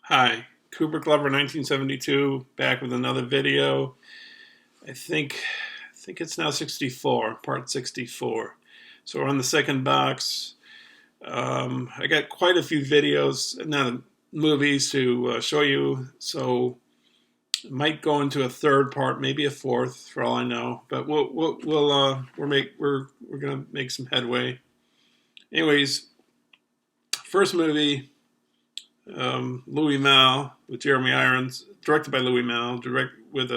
Hi, Cooper Glover, 1972, back with another video. I think it's now 64, part 64. So we're on the second box. I got quite a few videos, not movies, to show you. So it might go into a third part, maybe a fourth, for all I know. But we're gonna make some headway. Anyways, first movie. Louis Malle with Jeremy Irons, directed by Louis Malle, with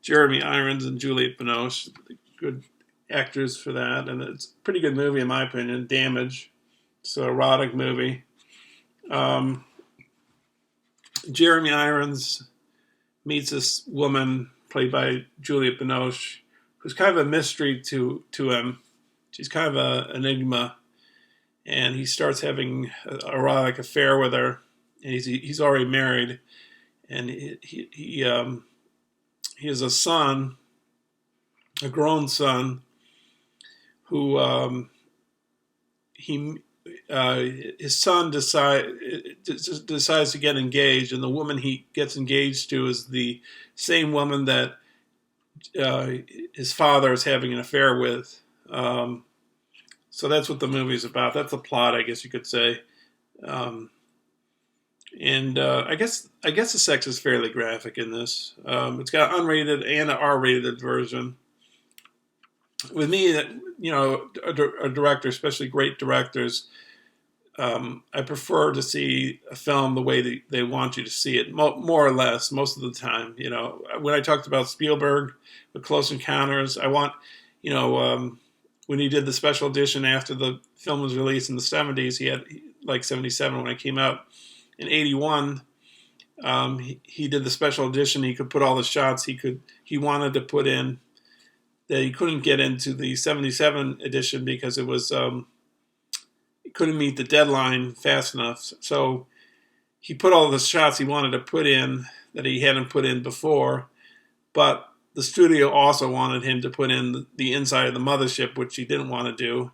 Jeremy Irons and Juliette Binoche, good actors for that, and it's a pretty good movie in my opinion. Damage, it's an erotic movie. Um, Jeremy Irons meets this woman played by Juliette Binoche, who's kind of a mystery to him. She's kind of an enigma, and he starts having an erotic affair with her. And he's already married, and he has a son, a grown son, who his son decides to get engaged, and the woman he gets engaged to is the same woman that his father is having an affair with. So that's what the movie's about. That's the plot, I guess you could say. And I guess the sex is fairly graphic in this. It's got an unrated and an R-rated version. With me, a director, especially great directors, I prefer to see a film the way they want you to see it, more or less, most of the time. When I talked about Spielberg with Close Encounters, I want, when he did the special edition after the film was released in the 70s, he had, like 77 when it came out. In 81, he did the special edition. He could put all the shots he wanted to put in that he couldn't get into the 77 edition because it couldn't meet the deadline fast enough. So he put all the shots he wanted to put in that he hadn't put in before, but the studio also wanted him to put in the inside of the mothership, which he didn't want to do,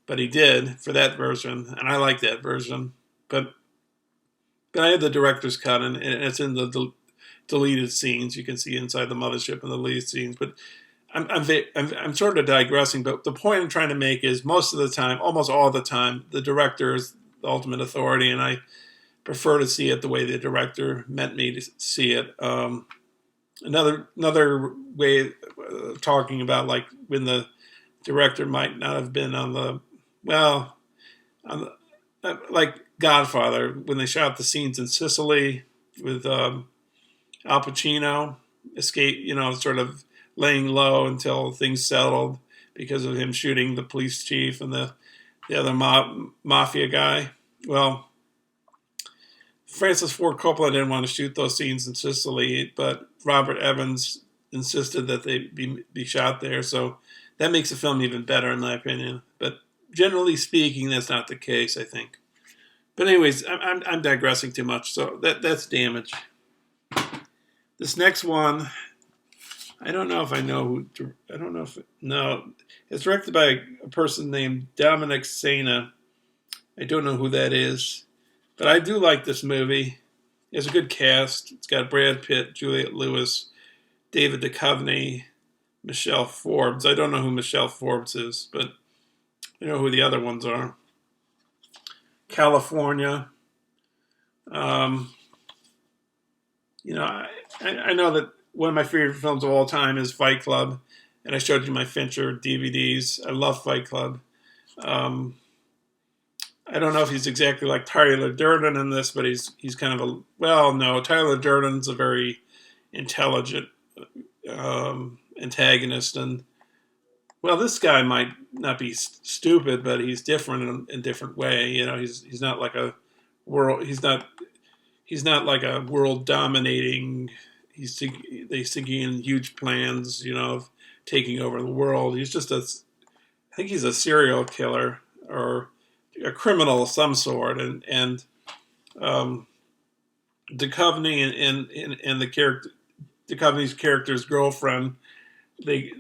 but he did for that version, and I like that version. But I have the director's cut, and it's in the deleted scenes. You can see inside the mothership and the deleted scenes. But I'm sort of digressing. But the point I'm trying to make is most of the time, almost all the time, the director is the ultimate authority, and I prefer to see it the way the director meant me to see it. Another way of talking about, like, when the director might not have been like Godfather, when they shot the scenes in Sicily with Al Pacino, sort of laying low until things settled because of him shooting the police chief and the other mafia guy. Well, Francis Ford Coppola didn't want to shoot those scenes in Sicily, but Robert Evans insisted that they be shot there, so that makes the film even better, in my opinion. But generally speaking, that's not the case, I think. But anyways, I'm digressing too much, so that's Damage. This next one, I don't know if I know who. I don't know if it's directed by a person named Dominic Sena. I don't know who that is, but I do like this movie. It has a good cast. It's got Brad Pitt, Juliette Lewis, David Duchovny, Michelle Forbes. I don't know who Michelle Forbes is, but I know who the other ones are. California. I know that one of my favorite films of all time is Fight Club, and I showed you my Fincher DVDs. I love Fight Club. I don't know if he's exactly like Tyler Durden in this, but he's kind of Tyler Durden's a very intelligent antagonist, and this guy might not be stupid, but he's different in a different way. He's not like a world. He's not like a world dominating. He's thinking huge plans, of taking over the world. He's just I think he's a serial killer or a criminal of some sort, and Duchovny and the character, Duchovny's character's girlfriend, they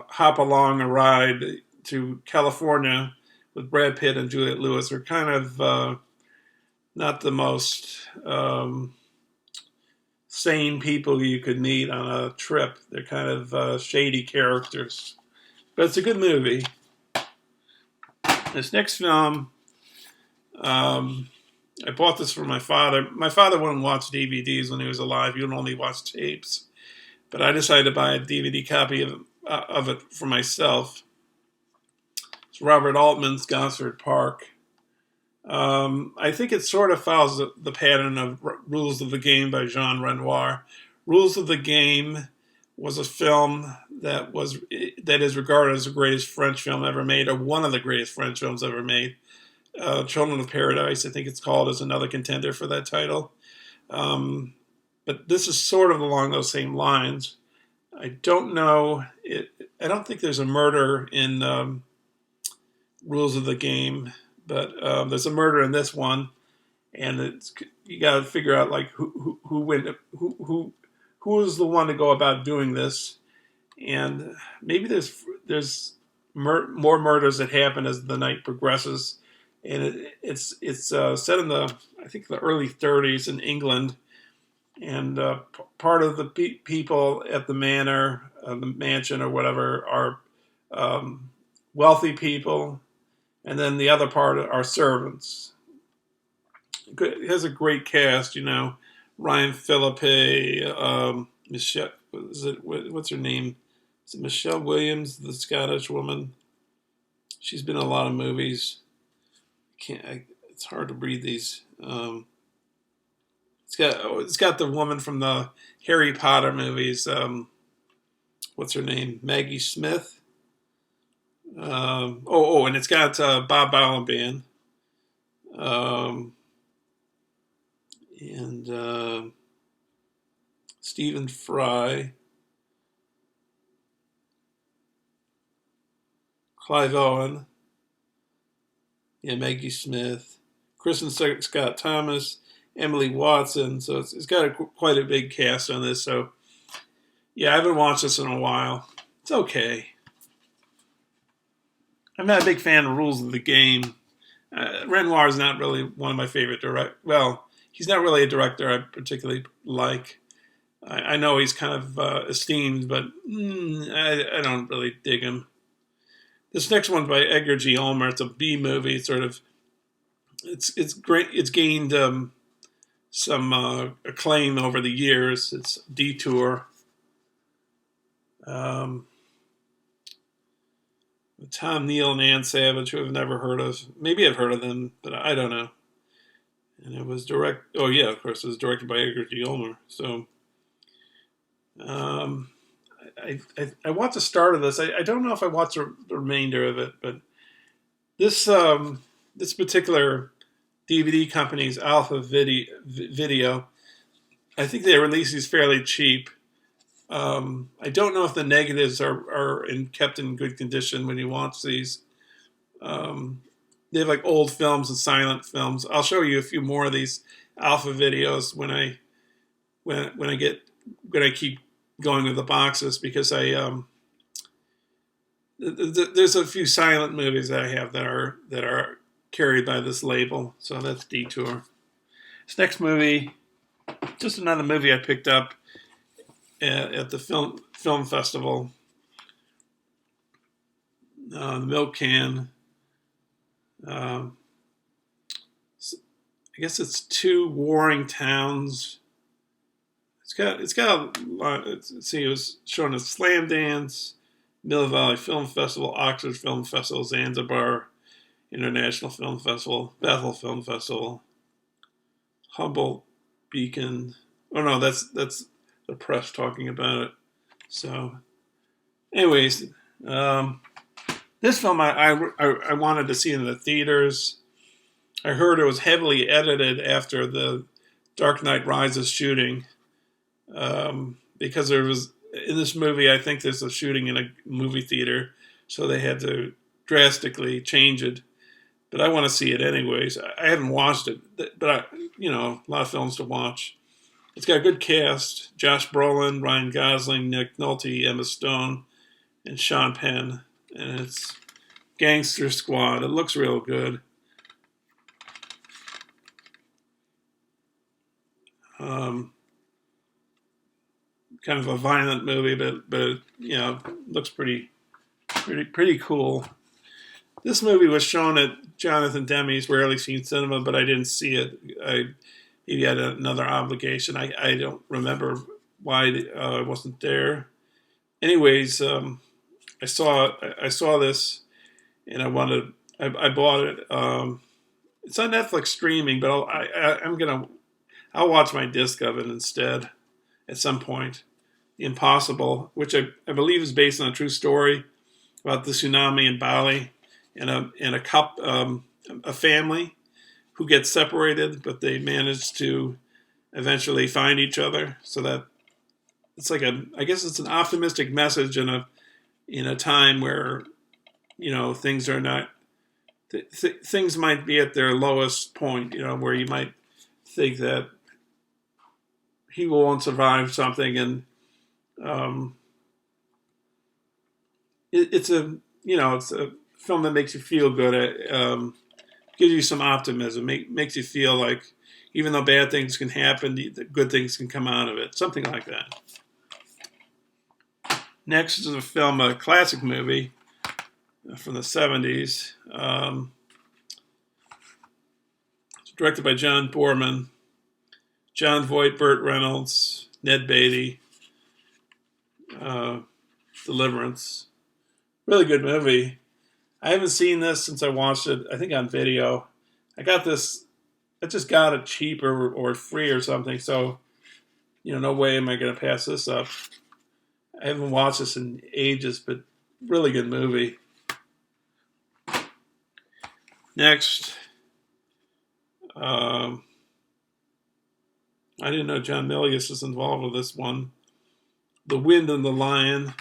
hop along a ride to California with Brad Pitt and Juliette Lewis. Are kind of not the most sane people you could meet on a trip. They're kind of shady characters. But it's a good movie. This next film, I bought this for my father. My father wouldn't watch DVDs when he was alive. He would only watch tapes. But I decided to buy a DVD copy of it for myself. It's Robert Altman's Gosford Park. I think it sort of follows the pattern of Rules of the Game by Jean Renoir. Rules of the Game was a film that is regarded as the greatest French film ever made, or one of the greatest French films ever made. Children of Paradise, I think it's called, is another contender for that title. But this is sort of along those same lines. I don't know. I don't think there's a murder in Rules of the Game, but there's a murder in this one, and you got to figure out like who is the one to go about doing this, and maybe there's more murders that happen as the night progresses, and it's set in the I think the early 30s in England, and part of the people at the manor, the mansion or whatever, are wealthy people. And then the other part are servants. It has a great cast, Ryan Phillippe, Michelle. What's her name? Is it Michelle Williams, the Scottish woman? She's been in a lot of movies. It's hard to read these. It's got the woman from the Harry Potter movies. What's her name? Maggie Smith. And it's got Bob Balaban, and Stephen Fry, Clive Owen, Maggie Smith, Kristen Scott Thomas, Emily Watson. So it's got quite a big cast on this. So I haven't watched this in a while. It's okay. I'm not a big fan of Rules of the Game. Renoir is not really one of my favorite directors. Well, he's not really a director I particularly like. I know he's kind of esteemed, but I don't really dig him. This next one's by Edgar G. Ulmer. It's a B movie. It's great. It's gained some acclaim over the years. It's Detour. Tom Neal and Ann Savage, who I've never heard of. Maybe I've heard of them, but I don't know. And it was of course, it was directed by Edgar G. Ulmer. So, I watched the start of this. I don't know if I watched the remainder of it, but this particular DVD company's Alpha Video, I think they release these fairly cheap. I don't know if the negatives are kept in good condition when you watch these. They have like old films and silent films. I'll show you a few more of these Alpha videos when I keep going with the boxes, because there's a few silent movies that I have that are carried by this label. So that's Detour. This next movie, just another movie I picked up at the film festival. The Milk Can. I guess it's Two Warring Towns. It's got a lot. It was shown at Slam Dance, Mill Valley Film Festival, Oxford Film Festival, Zanzibar International Film Festival, Bethel Film Festival, Humboldt Beacon. Oh no, that's the press talking about it. So, anyways, this film I wanted to see in the theaters. I heard it was heavily edited after the Dark Knight Rises shooting, because there was, in this movie, I think there's a shooting in a movie theater, so they had to drastically change it. But I want to see it anyways. I haven't watched it, but a lot of films to watch. It's got a good cast: Josh Brolin, Ryan Gosling, Nick Nolte, Emma Stone, and Sean Penn. And it's Gangster Squad. It looks real good. Um, Kind of a violent movie, but you know, looks pretty cool. This movie was shown at Jonathan Demme's Rarely Seen Cinema, but I didn't see it. He had another obligation. I don't remember why I wasn't there. Anyways, I saw this and I bought it. It's on Netflix streaming, but I'll watch my disc of it instead at some point. Impossible, which I believe is based on a true story about the tsunami in Bali and a family who gets separated, but they manage to eventually find each other. So that it's like I guess it's an optimistic message in a time where, you know, things are not things might be at their lowest point. You know, where you might think that he won't survive something, and it's a it's a film that makes you feel good. Gives you some optimism. Makes you feel like even though bad things can happen, the good things can come out of it. Something like that. Next is a classic movie from the 70s. It's directed by John Boorman, John Voight, Burt Reynolds, Ned Beatty. Deliverance. Really good movie. I haven't seen this since I watched it, I think on video. I just got it cheap or free or something, so, you know, no way am I going to pass this up. I haven't watched this in ages, but really good movie. Next, I didn't know John Milius was involved with this one. The Wind and the Lion.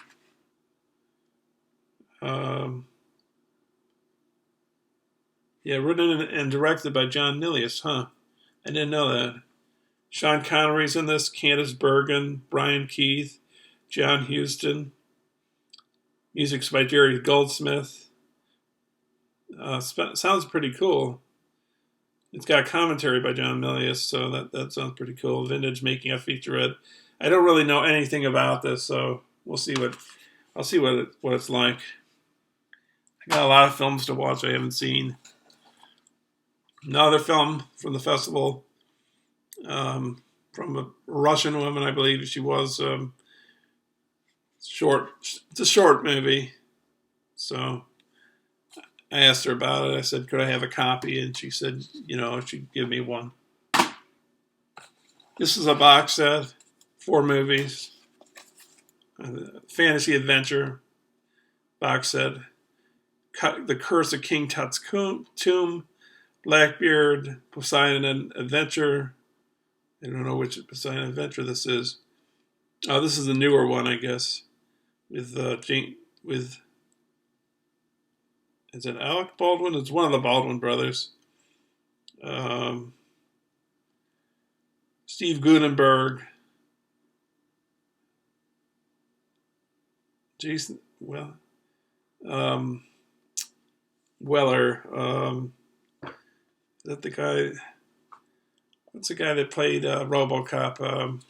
Written and directed by John Milius, huh? I didn't know that. Sean Connery's in this, Candice Bergen, Brian Keith, John Huston. Music's by Jerry Goldsmith. Sounds pretty cool. It's got commentary by John Milius, so that sounds pretty cool. Vintage making a featurette. I don't really know anything about this, so I'll see what it's like. I got a lot of films to watch I haven't seen. Another film from the festival, from a Russian woman, I believe she was. It's a short movie, so I asked her about it. I said, could I have a copy? And she said, you know, she'd give me one. This is a box set, 4 movies, fantasy adventure box set. The Curse of King Tut's Tomb, Blackbeard, Poseidon and Adventure. I don't know which Poseidon Adventure this is. Oh, this is the newer one, I guess. With is it Alec Baldwin? It's one of the Baldwin brothers. Steve Guttenberg. Jason, Weller. Is that the guy? What's the guy that played RoboCop?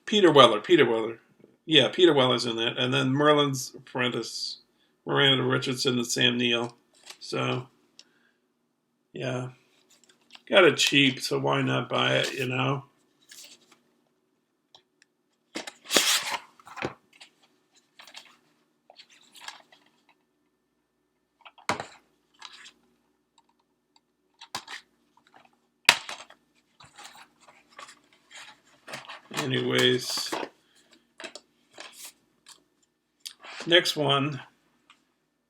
Peter Weller. Yeah, Peter Weller's in that. And then Merlin's Apprentice, Miranda Richardson and Sam Neill. So, yeah. Got it cheap, so why not buy it, you know? Anyways, next one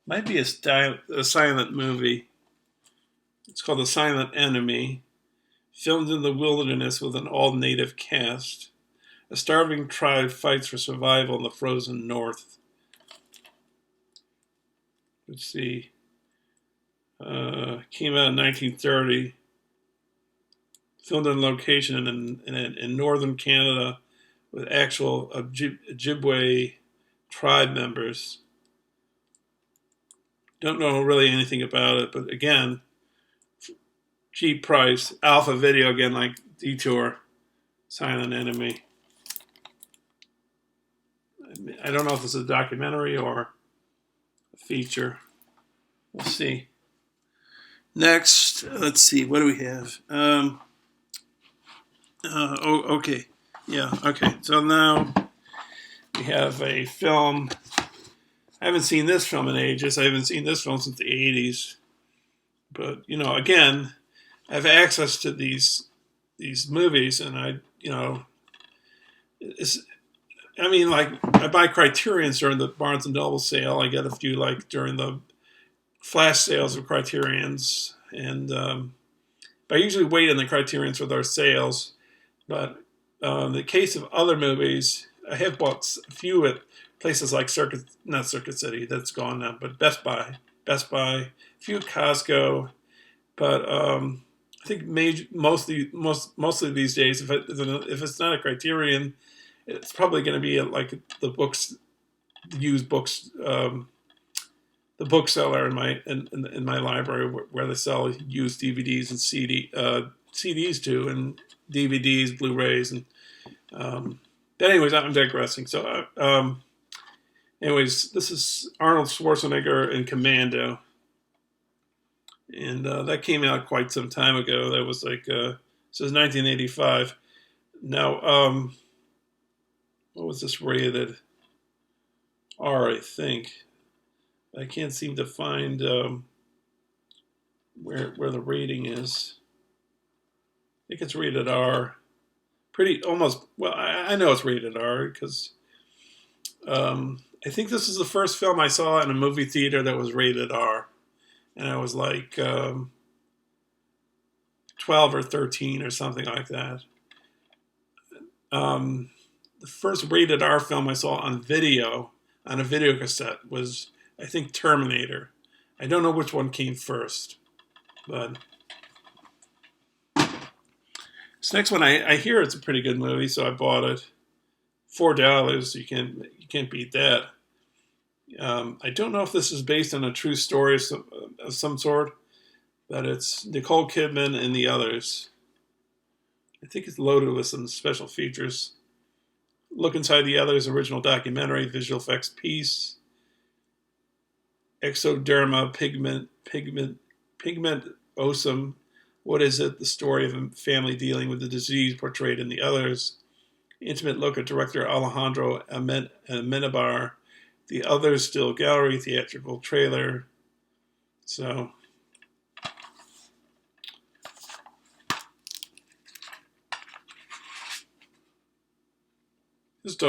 might be a silent movie. It's called The Silent Enemy, filmed in the wilderness with an all-native cast. A starving tribe fights for survival in the frozen north. Let's see. Came out in 1930. Filmed on location in northern Canada with actual Ojibwe tribe members. Don't know really anything about it, but again, cheap price. Alpha Video, again, like Detour, Silent Enemy. I don't know if this is a documentary or a feature. We'll see. Next, let's see. What do we have? Okay. Yeah, okay. So now we have a film. I haven't seen this film in ages. I haven't seen this film since the 80s. But, again, I have access to these movies, and I buy Criterions during the Barnes & Noble sale. I get a few, during the flash sales of Criterions. And I usually wait in the Criterions for their sales. But in the case of other movies, I have bought a few at places like not Circuit City, that's gone now, but Best Buy, a few at Costco. But I think mostly these days, if it's not a Criterion, it's probably going to be at the used books, the bookseller in my library where they sell used DVDs and CDs too, and DVDs, Blu-rays, and but anyways, I'm digressing. So, anyways, this is Arnold Schwarzenegger in Commando, and that came out quite some time ago. That was this is 1985. Now, what was this rated? R, I think. I can't seem to find where the rating is. I think it's rated R. I know it's rated R because I think this is the first film I saw in a movie theater that was rated R. And I was 12 or 13 or something like that. The first rated R film I saw on a video cassette was, I think, Terminator. I don't know which one came first, but this next one, I hear it's a pretty good movie, so I bought it. $4, you can't beat that. I don't know if this is based on a true story of some sort, but it's Nicole Kidman and the others. I think it's loaded with some special features. Look inside the others original documentary, visual effects piece, ectoderma pigmentosum. What is it? The story of a family dealing with the disease portrayed in the others. Intimate look at director Alejandro Amenabar. The others still gallery theatrical trailer. So just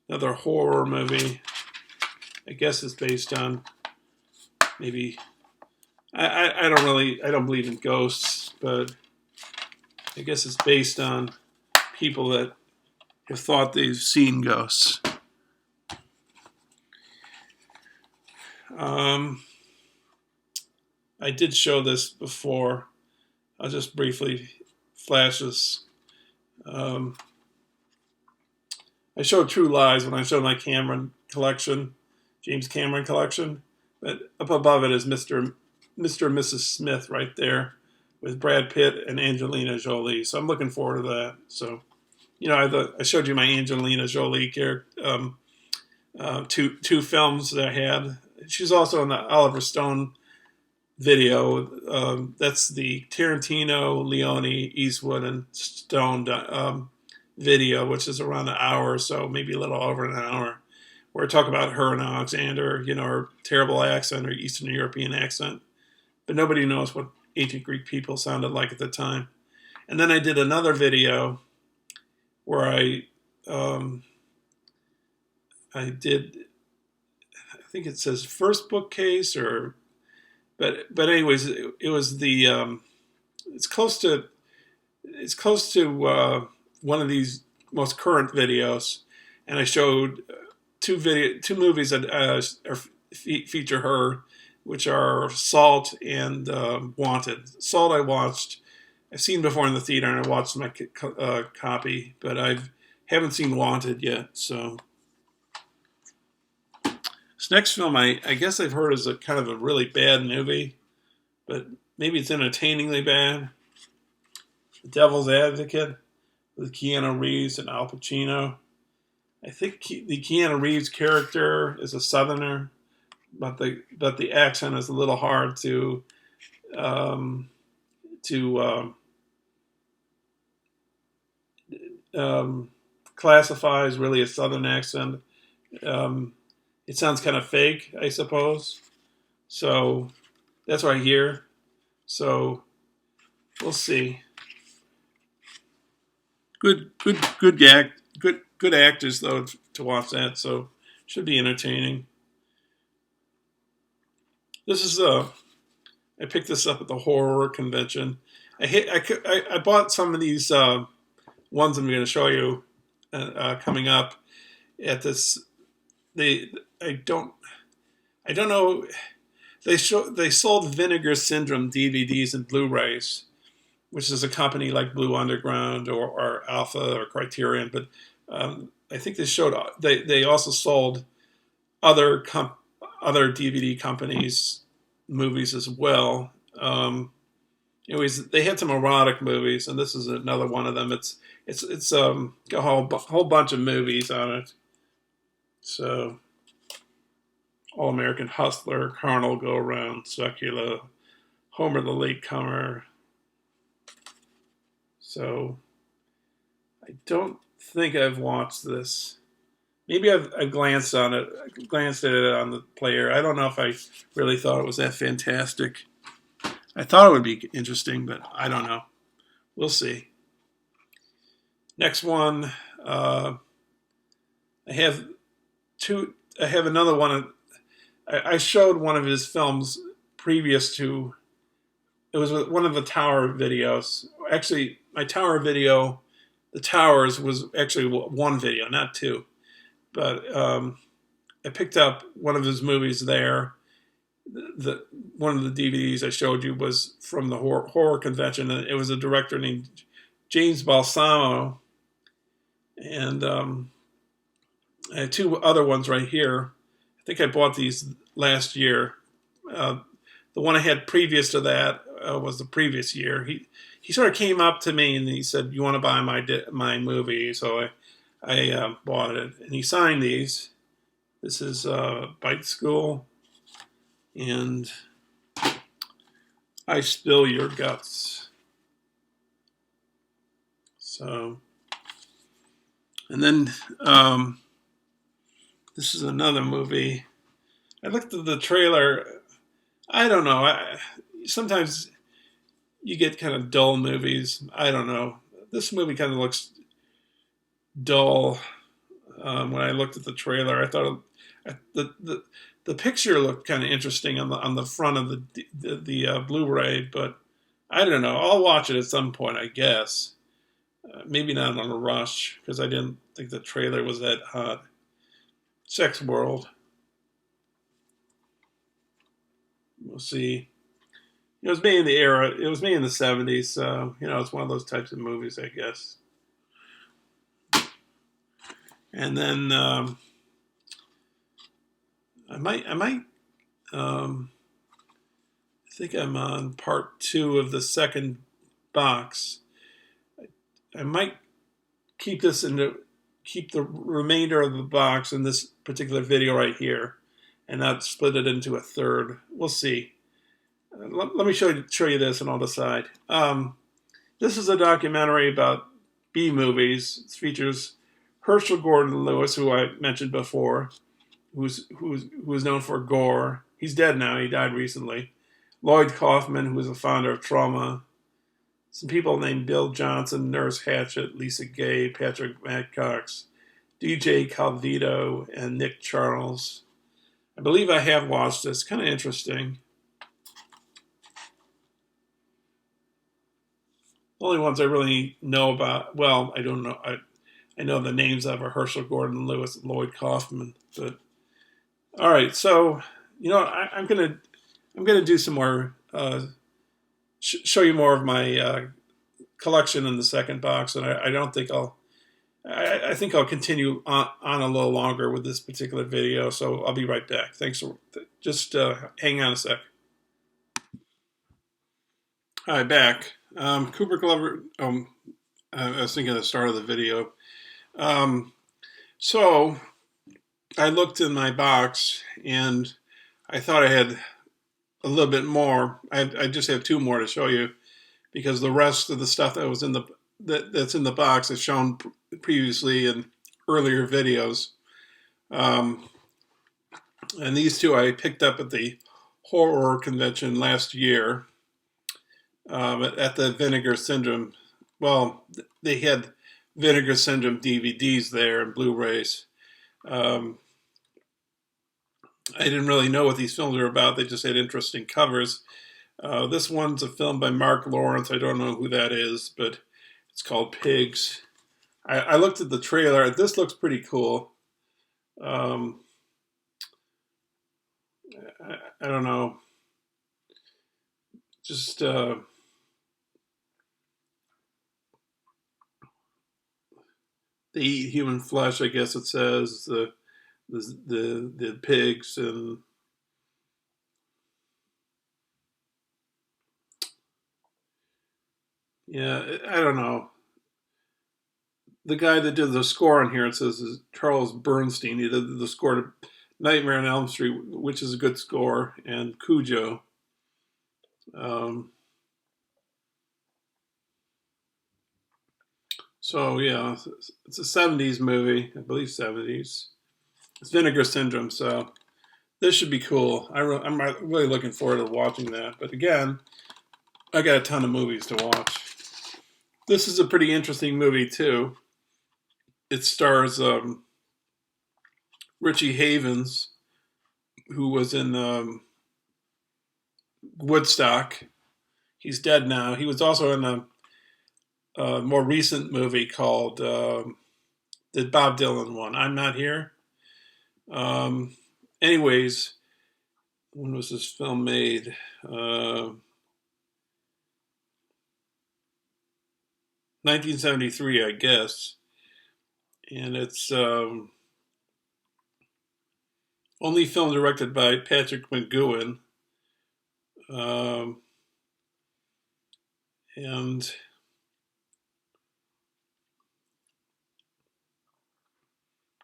another horror movie. I guess it's based on maybe. I don't believe in ghosts, but I guess it's based on people that have thought they've seen ghosts. I did show this before. I'll just briefly flash this. I showed True Lies when I showed my James Cameron collection. But up above it is Mr. and Mrs. Smith right there with Brad Pitt and Angelina Jolie. So I'm looking forward to that. So, I showed you my Angelina Jolie character, two films that I had. She's also in the Oliver Stone video. That's the Tarantino, Leone, Eastwood, and Stone video, which is around an hour or so, maybe a little over an hour, where I talk about her and Alexander, her terrible accent or Eastern European accent. But nobody knows what ancient Greek people sounded like at the time. And then I did another video where I think it says first bookcase but anyways, it was the it's close to one of these most current videos, and I showed two movies that feature her, which are Salt and Wanted. Salt I've seen before in the theater, and I watched my copy, but I haven't seen Wanted yet. So this next film, I guess I've heard is a kind of a really bad movie, but maybe it's entertainingly bad. The Devil's Advocate with Keanu Reeves and Al Pacino. I think the Keanu Reeves character is a Southerner, but the accent is a little hard um, to classify as really a Southern accent. Um, it sounds kind of fake, I suppose. So that's what I hear. So we'll see. Good actors though to watch that. So should be entertaining. This is I picked this up at the horror convention. I bought some of these ones I'm going to show you coming up at this. They I don't know. They sold Vinegar Syndrome DVDs and Blu-rays, which is a company like Blue Underground or Alpha or Criterion. But I think they also sold other DVD companies movies as well. Anyways, they had some erotic movies, and this is another one of them. It's a whole bunch of movies on it. So, All American Hustler, Carnal Go Around, Succula, Homer the Latecomer. So, I don't think I've watched this. Maybe I've glanced at it on the player. I don't know if I really thought it was that fantastic. I thought it would be interesting, but I don't know. We'll see. Next one, I have another one. I showed one of his films previous to. It was one of the Tower videos. Actually, my Tower video, The Towers, was actually one video, not two. But I picked up one of his movies there. One of the DVDs I showed you was from the horror convention. And it was a director named James Balsamo. And I have two other ones right here. I think I bought these last year. The one I had previous to that was the previous year. He sort of came up to me and he said, "You want to buy my movie?" So I bought it, and he signed these. This is Bite School and I Spill Your Guts. So, and then this is another movie. I looked at the trailer. I don't know. Sometimes you get kind of dull movies. I don't know. This movie kind of looks dull. When I looked at the trailer, I thought the picture looked kind of interesting on the front of the Blu-ray, but I don't know. I'll watch it at some point, I guess. Maybe not on a rush because I didn't think the trailer was that hot. Sex World. We'll see. It was made in the era. It was made in the 70s, so it's one of those types of movies, I guess. And then I think I'm on part 2 of the second box. I might keep the remainder of the box in this particular video right here, and not split it into a third. We'll see. Let me show you this, and I'll decide. This is a documentary about B movies. It features Herschel Gordon Lewis, who I mentioned before, who's known for gore. He's dead now. He died recently. Lloyd Kaufman, who was the founder of Trauma. Some people named Bill Johnson, Nurse Hatchet, Lisa Gay, Patrick Madcox, DJ Calvito, and Nick Charles. I believe I have watched this. Kind of interesting. The only ones I really know about, well, I don't know. I know the names of are Herschel Gordon Lewis and Lloyd Kaufman. But all right, so I'm gonna do some more. Show you more of my collection in the second box, and I don't think I think I'll continue on a little longer with this particular video. So I'll be right back. Thanks. Just hang on a sec. Hi, back. Cooper Glover. I was thinking at the start of the video. Um, so I looked in my box and I thought I had a little bit more. I just have two more to show you because the rest of the stuff that was in that's in the box is shown previously in earlier videos. Um, and these two I picked up at the horror convention last year at the Vinegar Syndrome. Well, they had Vinegar Syndrome DVDs there and Blu-rays. Um, I didn't really know what these films were about. They just had interesting covers. This one's a film by Mark Lawrence. I don't know who that is, but it's called Pigs. I looked at the trailer. This looks pretty cool. Um, I don't know. Just they eat human flesh, I guess it says. The pigs and yeah, I don't know. The guy that did the score on here, it says, is Charles Bernstein. He did the score to Nightmare on Elm Street, which is a good score, and Cujo. Um, so yeah, it's a '70s movie, I believe '70s. It's Vinegar Syndrome, so this should be cool. I'm really looking forward to watching that. But again, I got a ton of movies to watch. This is a pretty interesting movie too. It stars Richie Havens, who was in Woodstock. He's dead now. He was also in a more recent movie called the Bob Dylan one, I'm Not Here. Um, anyways, when was this film made? 1973, I guess. And it's only film directed by Patrick McGowan. Um, and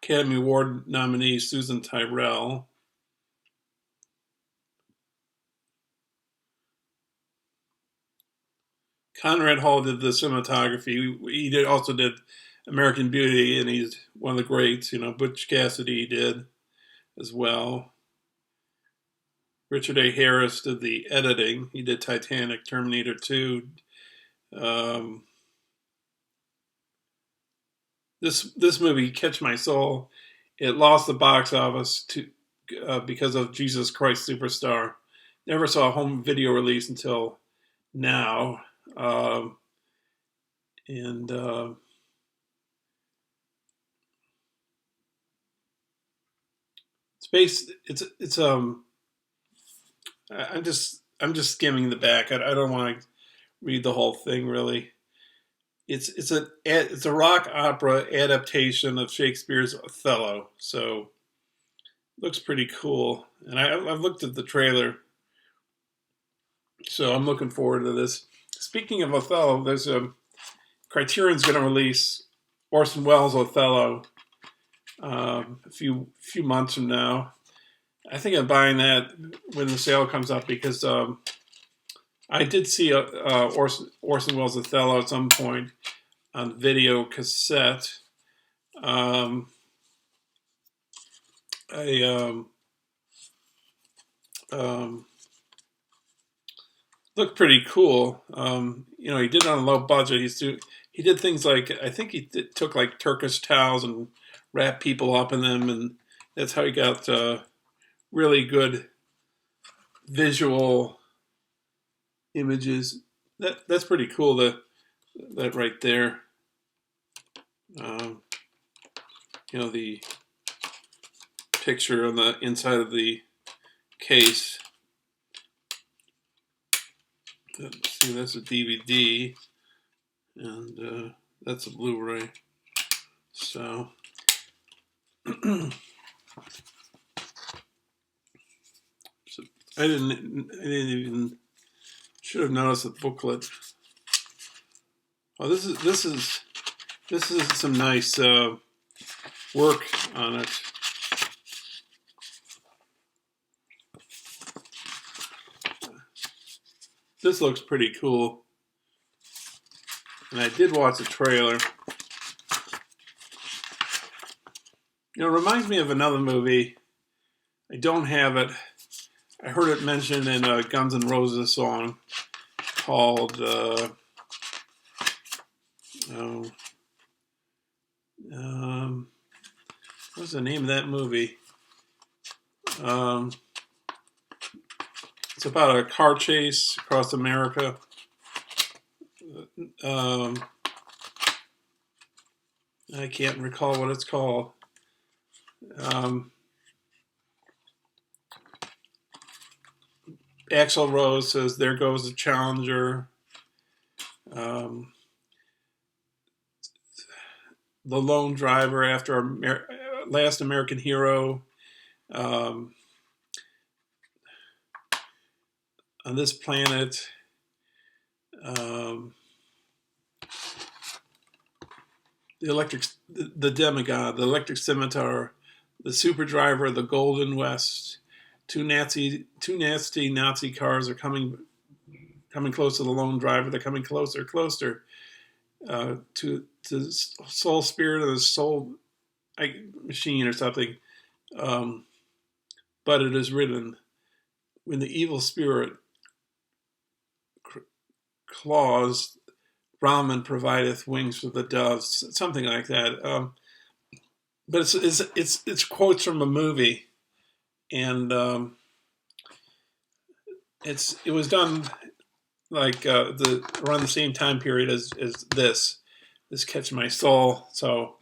Academy Award nominee Susan Tyrrell. Conrad Hall did the cinematography. He also did American Beauty, and he's one of the greats. You know, Butch Cassidy did as well. Richard A. Harris did the editing. He did Titanic, Terminator 2. Um, this movie, Catch My Soul, it lost the box office because of Jesus Christ Superstar. Never saw a home video release until now. Um, and I'm just skimming the back. I don't want to read the whole thing really. It's a rock opera adaptation of Shakespeare's Othello, so it looks pretty cool. And I've looked at the trailer, so I'm looking forward to this. Speaking of Othello, there's Criterion's going to release Orson Welles' Othello a few months from now. I think I'm buying that when the sale comes up because I did see Orson Welles' Othello at some point on video cassette. Um, I um, looked pretty cool. He did it on a low budget. He did things like I think took like Turkish towels and wrapped people up in them, and that's how he got really good visual images. That's pretty cool. That right there. Um, the picture on the inside of the case. Let's see, that's a DVD, and that's a Blu-ray. So, so I didn't even Should have noticed the booklet. Oh, this is some nice work on it. This looks pretty cool. And I did watch the trailer. You know, it reminds me of another movie. I don't have it. I heard it mentioned in a Guns N' Roses song called, what's the name of that movie? It's about a car chase across America. I can't recall what it's called. Axl Rose says, "There goes the Challenger." The Lone Driver after Last American Hero. On this planet. The Demigod, the Electric Scimitar, the Super Driver, the Golden West. Two nasty Nazi cars are coming close to the Lone Driver. They're coming closer to Soul Spirit of the Soul Machine or something. But it is written, when the evil spirit claws, Brahman provideth wings for the doves, something like that. But it's quotes from a movie, and it was done like around the same time period as this Catch My Soul. So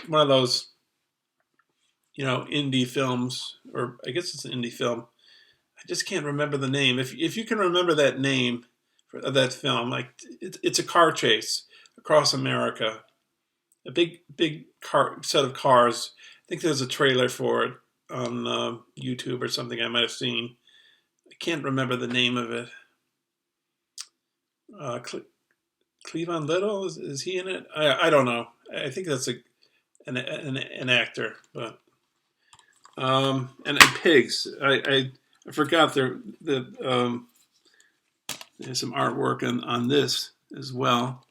one of those, you know, indie films, or I guess it's an indie film. I just can't remember the name. If you can remember that name of that film, like it's a car chase across America, a big set of cars. I think there's a trailer for it on YouTube or something I might have seen. I can't remember the name of it. Cleavon Little, is he in it? I don't know. I think that's an actor, but and pigs. I forgot there's some artwork on this as well.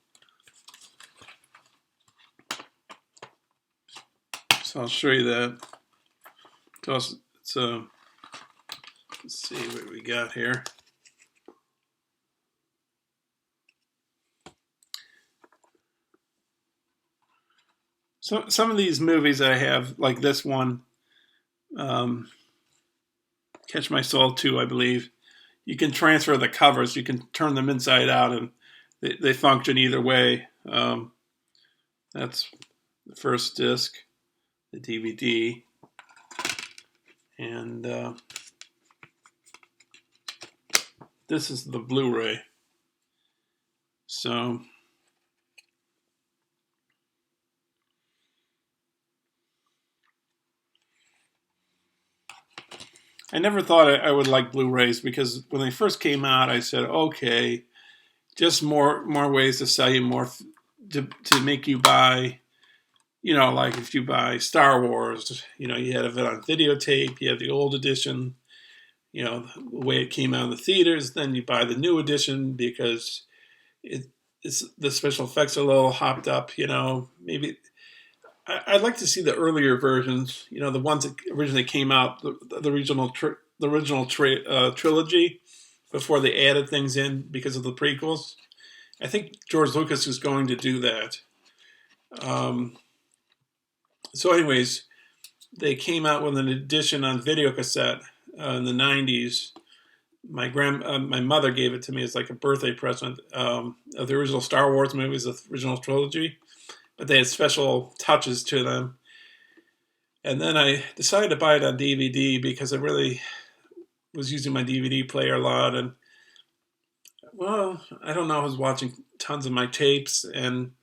So I'll show you that. Let's see what we got here. So some of these movies I have, like this one, Catch My Soul 2, I believe, you can transfer the covers. You can turn them inside out, and they function either way. That's the first disc, the DVD, and this is the Blu-ray. So I never thought I would like Blu-rays, because when they first came out, I said, okay, just more ways to sell you more, to make you buy, you know, like if you buy Star Wars, you know, you have it on videotape, you have the old edition, you know, the way it came out in the theaters, then you buy the new edition because it's the special effects are a little hopped up, you know, maybe. I'd like to see the earlier versions, you know, the ones that originally came out, the original trilogy, before they added things in because of the prequels. I think George Lucas is going to do that. So anyways, they came out with an edition on videocassette in the 90s. My mother gave it to me as like a birthday present of the original Star Wars movies, the original trilogy. But they had special touches to them. And then I decided to buy it on DVD because I really was using my DVD player a lot. And, well, I don't know, I was watching tons of my tapes, and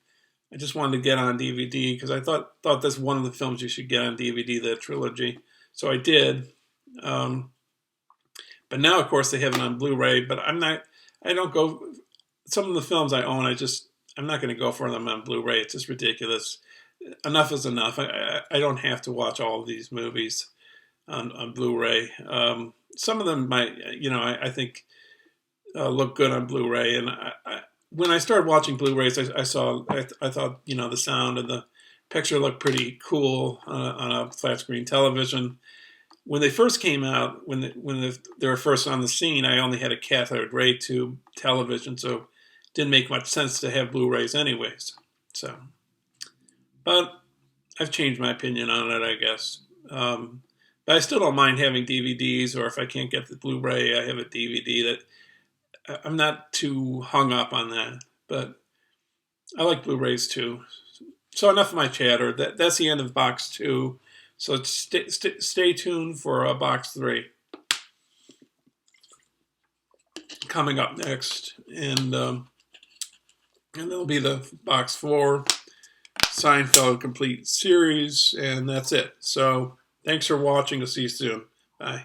I just wanted to get on DVD because I thought that's one of the films you should get on DVD, the trilogy. So I did. But now, of course, they have it on Blu-ray. But I I don't go. Some of the films I own, I'm not going to go for them on Blu-ray. It's just ridiculous. Enough is enough. I don't have to watch all of these movies on Blu-ray. Some of them might, I think look good on Blu-ray. And when I started watching Blu-rays, I thought, the sound and the picture looked pretty cool on a flat screen television. When they first came out, when they were first on the scene, I only had a cathode ray tube television, so it didn't make much sense to have Blu-rays anyways. So, but I've changed my opinion on it, I guess. But I still don't mind having DVDs, or if I can't get the Blu-ray, I have a DVD. That I'm not too hung up on that, but I like Blu-rays too. So enough of my chatter. That's the end of box 2. So stay tuned for box 3 coming up next, and there'll be the box 4 Seinfeld complete series, and that's it. So thanks for watching. I'll see you soon. Bye.